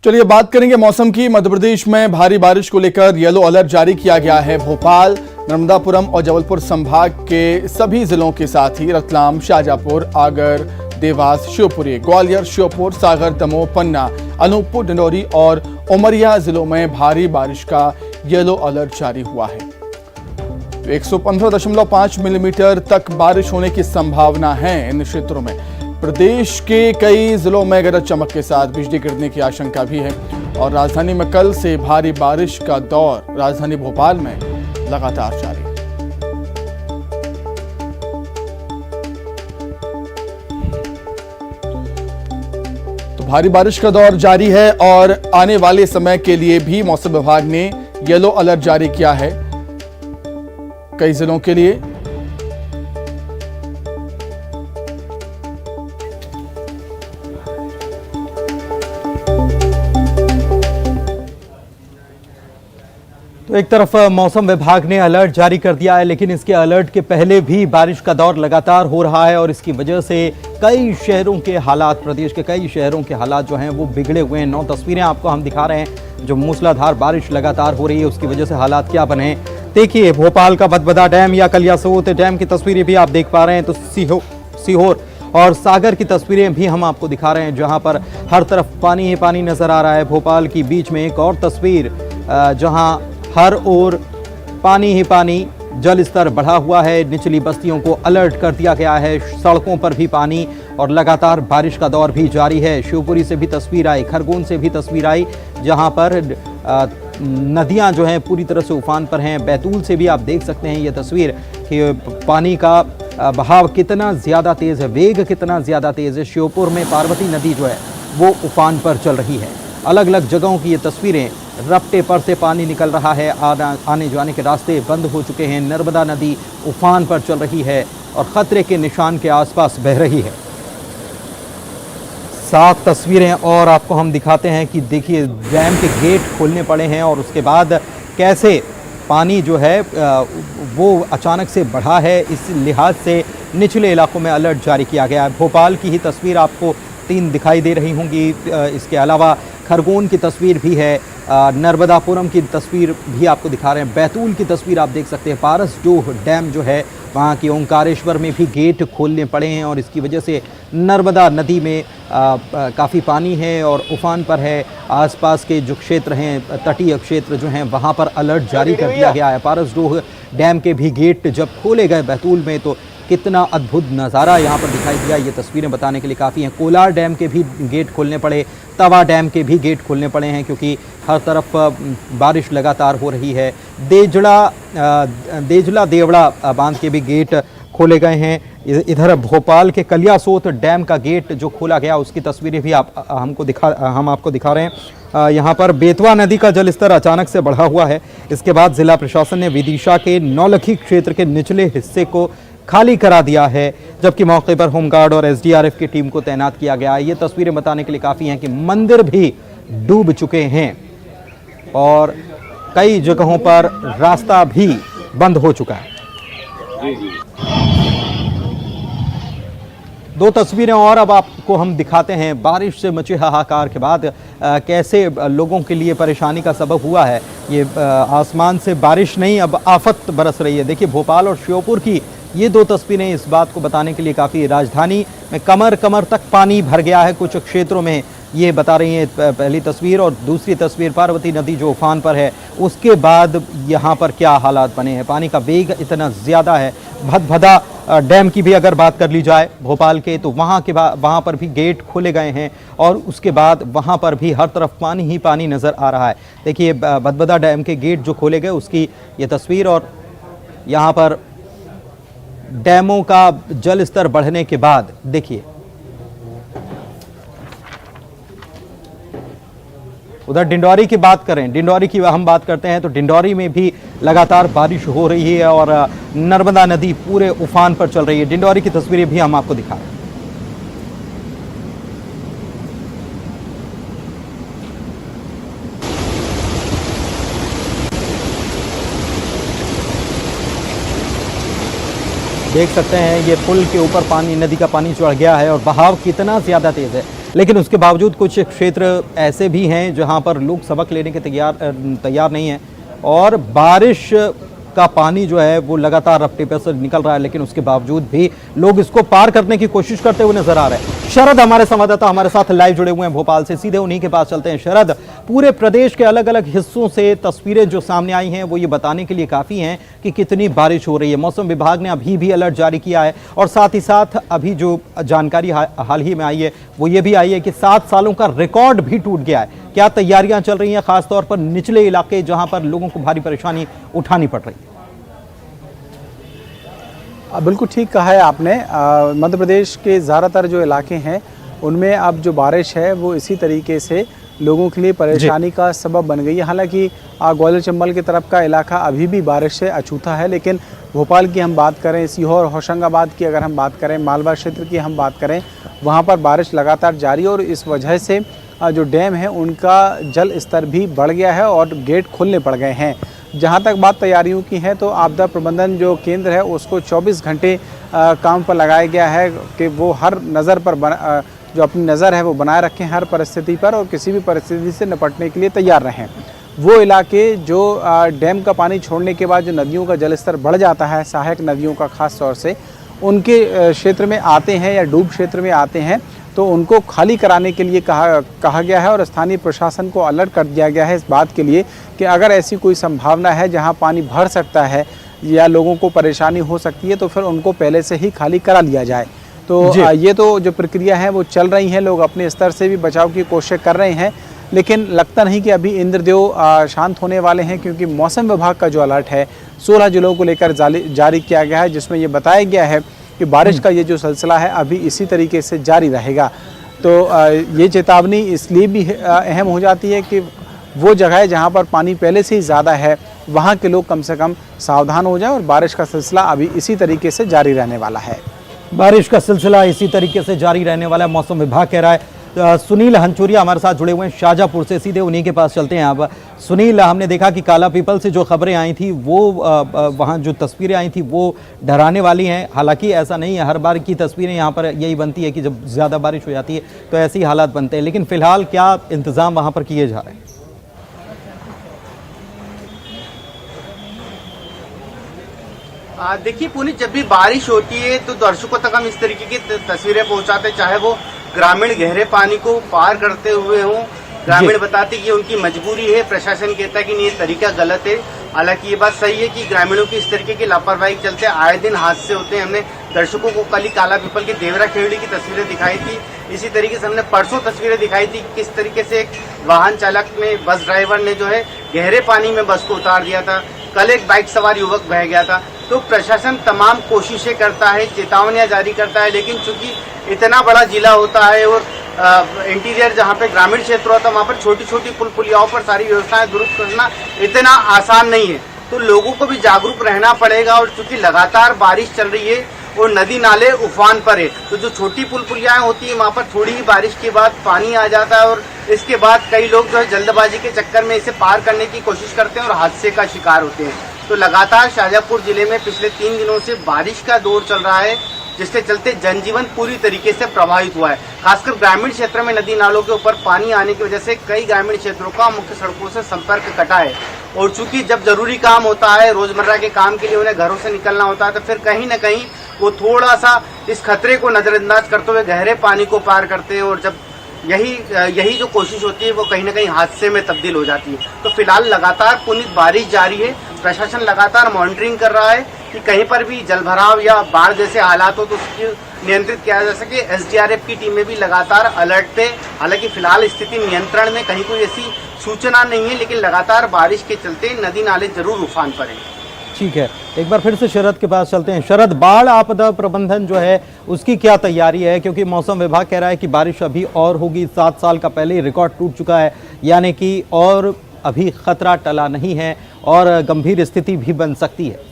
चलिए बात करेंगे मौसम की। मध्य प्रदेश में भारी बारिश को लेकर येलो अलर्ट जारी किया गया है। भोपाल, नर्मदापुरम और जबलपुर संभाग के सभी जिलों के साथ ही रतलाम, शाजापुर, आगर, देवास, शिवपुरी, ग्वालियर, श्योपुर, सागर, दमोह, पन्ना, अनूपपुर, डिंडौरी और उमरिया जिलों में भारी बारिश का येलो अलर्ट जारी हुआ है। 115.5 मिलीमीटर तक बारिश होने की संभावना है इन क्षेत्रों में। प्रदेश के कई जिलों में गरज चमक के साथ बिजली गिरने की आशंका भी है और राजधानी में कल से भारी बारिश का दौर राजधानी भोपाल में लगातार जारी है। तो भारी बारिश का दौर जारी है और आने वाले समय के लिए भी मौसम विभाग ने येलो अलर्ट जारी किया है कई जिलों के लिए। तो एक तरफ मौसम विभाग ने अलर्ट जारी कर दिया है, लेकिन इसके अलर्ट के पहले भी बारिश का दौर लगातार हो रहा है और इसकी वजह से कई शहरों के हालात, प्रदेश के कई शहरों के हालात जो हैं वो बिगड़े हुए हैं। 9 तस्वीरें आपको हम दिखा रहे हैं। जो मूसलाधार बारिश लगातार हो रही है उसकी वजह से हालात क्या बने हैं। देखिए, भोपाल का बदबदा डैम या कलियासोत डैम की तस्वीरें भी आप देख पा रहे हैं। तो सीहोर और सागर की तस्वीरें भी हम आपको दिखा रहे हैं, जहां पर हर तरफ पानी ही पानी नजर आ रहा है। भोपाल की बीच में एक और तस्वीर जहां हर ओर पानी ही पानी, जल स्तर बढ़ा हुआ है। निचली बस्तियों को अलर्ट कर दिया गया है। सड़कों पर भी पानी और लगातार बारिश का दौर भी जारी है। शिवपुरी से भी तस्वीर आई, खरगोन से भी तस्वीर आई, जहां पर नदियां जो हैं पूरी तरह से उफान पर हैं। बैतूल से भी आप देख सकते हैं ये तस्वीर कि पानी का बहाव कितना ज़्यादा तेज़ है, वेग कितना ज़्यादा तेज़ है। श्योपुर में पार्वती नदी जो है वो उफान पर चल रही है। अलग अलग जगहों की ये तस्वीरें, रपटे पर से पानी निकल रहा है, आने जाने के रास्ते बंद हो चुके हैं। नर्मदा नदी उफान पर चल रही है और ख़तरे के निशान के आसपास बह रही है। 7 तस्वीरें और आपको हम दिखाते हैं कि देखिए, डैम के गेट खोलने पड़े हैं और उसके बाद कैसे पानी जो है वो अचानक से बढ़ा है। इस लिहाज से निचले इलाकों में अलर्ट जारी किया गया है। भोपाल की ही तस्वीर आपको 3 दिखाई दे रही होंगी। इसके अलावा खरगोन की तस्वीर भी है, नर्मदापुरम की तस्वीर भी आपको दिखा रहे हैं। बैतूल की तस्वीर आप देख सकते हैं। पारसडोह डैम जो है वहाँ के ओंकारेश्वर में भी गेट खोलने पड़े हैं और इसकी वजह से नर्मदा नदी में काफ़ी पानी है और उफान पर है। आसपास के जो क्षेत्र हैं, तटीय क्षेत्र जो हैं, वहाँ पर अलर्ट जारी कर दिया गया है। पारसडोह डैम के भी गेट जब खोले गए बैतूल में तो कितना अद्भुत नज़ारा यहाँ पर दिखाई दिया, ये तस्वीरें बताने के लिए काफ़ी हैं। कोलार डैम के भी गेट खोलने पड़े, तवा डैम के भी गेट खोलने पड़े हैं क्योंकि हर तरफ बारिश लगातार हो रही है। देजला देवड़ा बांध के भी गेट खोले गए हैं। इधर भोपाल के कलियासोत डैम का गेट जो खोला गया उसकी तस्वीरें भी हम आपको दिखा रहे हैं। यहाँ पर बेतवा नदी का जलस्तर अचानक से बढ़ा हुआ है। इसके बाद जिला प्रशासन ने विदिशा के नौलखी क्षेत्र के निचले हिस्से को खाली करा दिया है, जबकि मौके पर होमगार्ड और एसडीआरएफ की टीम को तैनात किया गया है। ये तस्वीरें बताने के लिए काफ़ी हैं कि मंदिर भी डूब चुके हैं और कई जगहों पर रास्ता भी बंद हो चुका है। 2 तस्वीरें और अब आपको हम दिखाते हैं। बारिश से मचे हाहाकार के बाद कैसे लोगों के लिए परेशानी का सबब हुआ है। ये आसमान से बारिश नहीं, अब आफत बरस रही है। देखिए, भोपाल और श्योपुर की ये 2 तस्वीरें इस बात को बताने के लिए काफ़ी। राजधानी में कमर तक पानी भर गया है कुछ क्षेत्रों में, ये बता रही है पहली तस्वीर। और दूसरी तस्वीर पार्वती नदी जो उफान पर है, उसके बाद यहाँ पर क्या हालात बने हैं। पानी का वेग इतना ज़्यादा है। भदभदा डैम की भी अगर बात कर ली जाए भोपाल के, तो वहाँ पर भी गेट खोले गए हैं और उसके बाद वहाँ पर भी हर तरफ पानी ही पानी नज़र आ रहा है। देखिए, भदभदा डैम के गेट जो खोले गए उसकी ये तस्वीर और यहाँ पर डैमों का जल स्तर बढ़ने के बाद देखिए, उधर डिंडौरी की बात करें, डिंडौरी की हम बात करते हैं तो डिंडौरी में भी लगातार बारिश हो रही है और नर्मदा नदी पूरे उफान पर चल रही है। डिंडौरी की तस्वीरें भी हम आपको दिखा रहे हैं। देख सकते हैं ये पुल के ऊपर पानी, नदी का पानी चढ़ गया है और बहाव कितना ज़्यादा तेज़ है। लेकिन उसके बावजूद कुछ क्षेत्र ऐसे भी हैं जहां पर लोग सबक लेने के तैयार नहीं हैं और बारिश का पानी जो है वो लगातार रफ्ते पे से निकल रहा है, लेकिन उसके बावजूद भी लोग इसको पार करने की कोशिश करते हुए नजर आ रहे हैं। शरद हमारे संवाददाता हमारे साथ लाइव जुड़े हुए हैं भोपाल से, सीधे उन्हीं के पास चलते हैं। शरद, पूरे प्रदेश के अलग अलग हिस्सों से तस्वीरें जो सामने आई हैं वो ये बताने के लिए काफी हैं कि कितनी बारिश हो रही है। मौसम विभाग ने अभी भी अलर्ट जारी किया है और साथ ही साथ अभी जो जानकारी हाल ही में आई है वो ये भी आई है कि 7 सालों का रिकॉर्ड भी टूट गया है। क्या तैयारियां चल रही हैं खासतौर पर निचले इलाके जहां पर लोगों को भारी परेशानी उठानी पड़ रही है? बिल्कुल ठीक कहा है आपने। मध्य प्रदेश के ज़्यादातर जो इलाके हैं उनमें अब जो बारिश है वो इसी तरीके से लोगों के लिए परेशानी का सबब बन गई है। हालांकि ग्वालियर चंबल की तरफ का इलाका अभी भी बारिश से अछूता है, लेकिन भोपाल की हम बात करें, सीहोर होशंगाबाद की अगर हम बात करें, मालवा क्षेत्र की हम बात करें, वहाँ पर बारिश लगातार जारी है और इस वजह से जो डैम है उनका जल स्तर भी बढ़ गया है और गेट खोलने पड़ गए हैं। जहाँ तक बात तैयारियों की है तो आपदा प्रबंधन जो केंद्र है उसको 24 घंटे काम पर लगाया गया है कि वो हर नज़र पर जो अपनी नज़र है वो बनाए रखें हर परिस्थिति पर और किसी भी परिस्थिति से निपटने के लिए तैयार रहें। वो इलाके जो डैम का पानी छोड़ने के बाद जो नदियों का जलस्तर बढ़ जाता है, सहायक नदियों का खास तौर से, उनके क्षेत्र में आते हैं या डूब क्षेत्र में आते हैं तो उनको खाली कराने के लिए कहा गया है और स्थानीय प्रशासन को अलर्ट कर दिया गया है इस बात के लिए कि अगर ऐसी कोई संभावना है जहां पानी भर सकता है या लोगों को परेशानी हो सकती है तो फिर उनको पहले से ही खाली करा लिया जाए। तो ये तो जो प्रक्रिया है वो चल रही है, लोग अपने स्तर से भी बचाव की कोशिश कर रहे हैं, लेकिन लगता नहीं कि अभी इंद्रदेव शांत होने वाले हैं, क्योंकि मौसम विभाग का जो अलर्ट है 16 जिलों को लेकर जारी किया गया है, जिसमें ये बताया गया है कि बारिश का ये जो सिलसिला है अभी इसी तरीके से जारी रहेगा। तो ये चेतावनी इसलिए भी अहम हो जाती है कि वो जगह जहाँ पर पानी पहले से ही ज़्यादा है वहाँ के लोग कम से कम सावधान हो जाएं और बारिश का सिलसिला अभी इसी तरीके से जारी रहने वाला है। बारिश का सिलसिला इसी तरीके से जारी रहने वाला है, मौसम विभाग कह रहा है। सुनील हंचुरिया हमारे साथ जुड़े हुए हैं शाहजहांपुर से, सीधे उन्हीं के पास चलते हैं। अब सुनील, हमने देखा कि काला पीपल से जो खबरें आई थी वो वहाँ जो तस्वीरें आई थी वो डराने वाली हैं। हालांकि ऐसा नहीं है, हर बार की तस्वीरें यहाँ पर यही बनती है कि जब ज़्यादा बारिश हो जाती है तो ऐसे ही हालात बनते हैं, लेकिन फिलहाल क्या इंतज़ाम वहाँ पर किए जा रहे हैं? देखिए पुनीत, जब भी बारिश होती है तो दर्शकों तक हम इस तरीके की तस्वीरें पहुंचाते, चाहे वो ग्रामीण गहरे पानी को पार करते हुए हों। ग्रामीण बताते कि उनकी मजबूरी है, प्रशासन कहता है कि नहीं ये तरीका गलत है। हालांकि ये बात सही है कि ग्रामीणों की इस तरीके की लापरवाही के चलते आए दिन हादसे होते हैं। हमने दर्शकों को कल ही काला पीपल की देवरा खेड़ी की तस्वीरें दिखाई थी, इसी तरीके से हमने परसों तस्वीरें दिखाई थी कि किस तरीके से एक वाहन चालक ने, बस ड्राइवर ने जो है गहरे पानी में बस को उतार दिया था। कल एक बाइक सवार युवक बह गया था। तो प्रशासन तमाम कोशिशें करता है, चेतावनियां जारी करता है, लेकिन चूंकि इतना बड़ा जिला होता है और इंटीरियर जहाँ पे ग्रामीण क्षेत्र होता है वहाँ पर छोटी छोटी पुल पुलियाओं पर सारी व्यवस्थाएं दुरुस्त करना इतना आसान नहीं है। तो लोगों को भी जागरूक रहना पड़ेगा और चूंकि लगातार बारिश चल रही है और नदी नाले उफान पर है, तो जो छोटी पुल पुलियाएं होती है वहाँ पर थोड़ी ही बारिश के बाद पानी आ जाता है और इसके बाद कई लोग जो है जल्दबाजी के चक्कर में इसे पार करने की कोशिश करते हैं और हादसे का शिकार होते हैं। तो लगातार शाहजहांपुर जिले में पिछले 3 दिनों से बारिश का दौर चल रहा है, जिसके चलते जनजीवन पूरी तरीके से प्रभावित हुआ है। खासकर ग्रामीण क्षेत्र में नदी नालों के ऊपर पानी आने की वजह से कई ग्रामीण क्षेत्रों का मुख्य सड़कों से संपर्क कटा है और चूंकि जब जरूरी काम होता है, रोजमर्रा के काम के लिए उन्हें घरों से निकलना होता है, तो फिर कहीं न कहीं वो थोड़ा सा इस खतरे को नजरअंदाज करते हुए गहरे पानी को पार करते हैं और जब यही जो कोशिश होती है वो कहीं ना कहीं हादसे में तब्दील हो जाती है। तो फिलहाल लगातार पुनीत बारिश जारी है, प्रशासन लगातार मॉनिटरिंग कर रहा है कि कहीं पर भी जलभराव या बाढ़ जैसे हालात हो तो उसकी नियंत्रित किया जा सके। एसडीआरएफ की टीमें भी लगातार अलर्ट पे, हालांकि फिलहाल स्थिति नियंत्रण में, कहीं कोई ऐसी सूचना नहीं है, लेकिन लगातार बारिश के चलते नदी नाले जरूर उफान पर हैं। ठीक है, एक बार फिर से शरद के पास चलते हैं। शरद, बाढ़ आपदा प्रबंधन जो है उसकी क्या तैयारी है? क्योंकि मौसम विभाग कह रहा है कि बारिश अभी और होगी, 7 साल का पहले रिकॉर्ड टूट चुका है, यानी कि और अभी खतरा टला नहीं है और गंभीर स्थिति भी बन सकती है।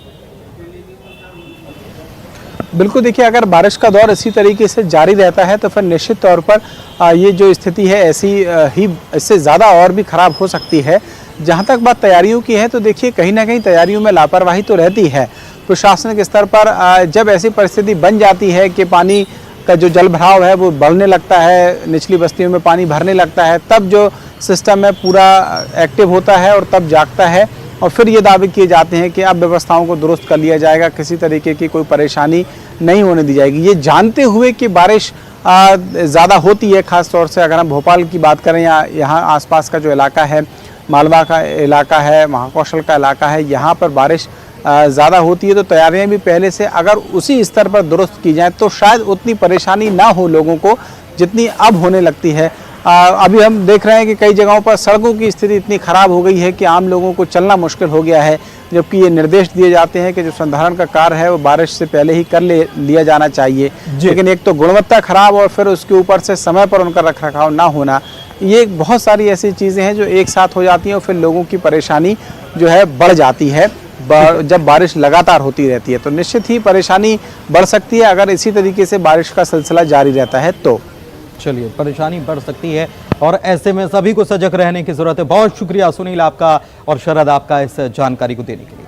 बिल्कुल, देखिए अगर बारिश का दौर इसी तरीके से जारी रहता है तो फिर निश्चित तौर पर ये जो स्थिति है ऐसी ही इससे ज़्यादा और भी खराब हो सकती है। जहाँ तक बात तैयारियों की है तो देखिए कहीं ना कहीं तैयारियों में लापरवाही तो रहती है। प्रशासनिक स्तर पर जब ऐसी परिस्थिति बन जाती है कि पानी का जो जल भराव है वो बढ़ने लगता है, निचली बस्तियों में पानी भरने लगता है, तब जो सिस्टम है पूरा एक्टिव होता है और तब जागता है और फिर ये दावे किए जाते हैं कि अब व्यवस्थाओं को दुरुस्त कर लिया जाएगा, किसी तरीके की कोई परेशानी नहीं होने दी जाएगी। ये जानते हुए कि बारिश ज़्यादा होती है, ख़ास तौर से अगर हम भोपाल की बात करें या यहाँ आसपास का जो इलाका है, मालवा का इलाका है, महाकौशल का इलाका है, यहाँ पर बारिश ज़्यादा होती है, तो तैयारियां भी पहले से अगर उसी स्तर पर दुरुस्त की जाए तो शायद उतनी परेशानी ना हो लोगों को जितनी अब होने लगती है। अभी हम देख रहे हैं कि कई जगहों पर सड़कों की स्थिति इतनी ख़राब हो गई है कि आम लोगों को चलना मुश्किल हो गया है, जबकि ये निर्देश दिए जाते हैं कि जो संधारण का कार्य है वो बारिश से पहले ही कर लिया जाना चाहिए। लेकिन एक तो गुणवत्ता खराब और फिर उसके ऊपर से समय पर उनका रखरखाव ना होना, ये बहुत सारी ऐसी चीज़ें हैं जो एक साथ हो जाती हैं और फिर लोगों की परेशानी जो है बढ़ जाती है जब बारिश लगातार होती रहती है। तो निश्चित ही परेशानी बढ़ सकती है अगर इसी तरीके से बारिश का सिलसिला जारी रहता है तो। चलिए, परेशानी बढ़ सकती है और ऐसे में सभी को सजग रहने की जरूरत है। बहुत शुक्रिया सुनील आपका और शरद आपका इस जानकारी को देने के लिए।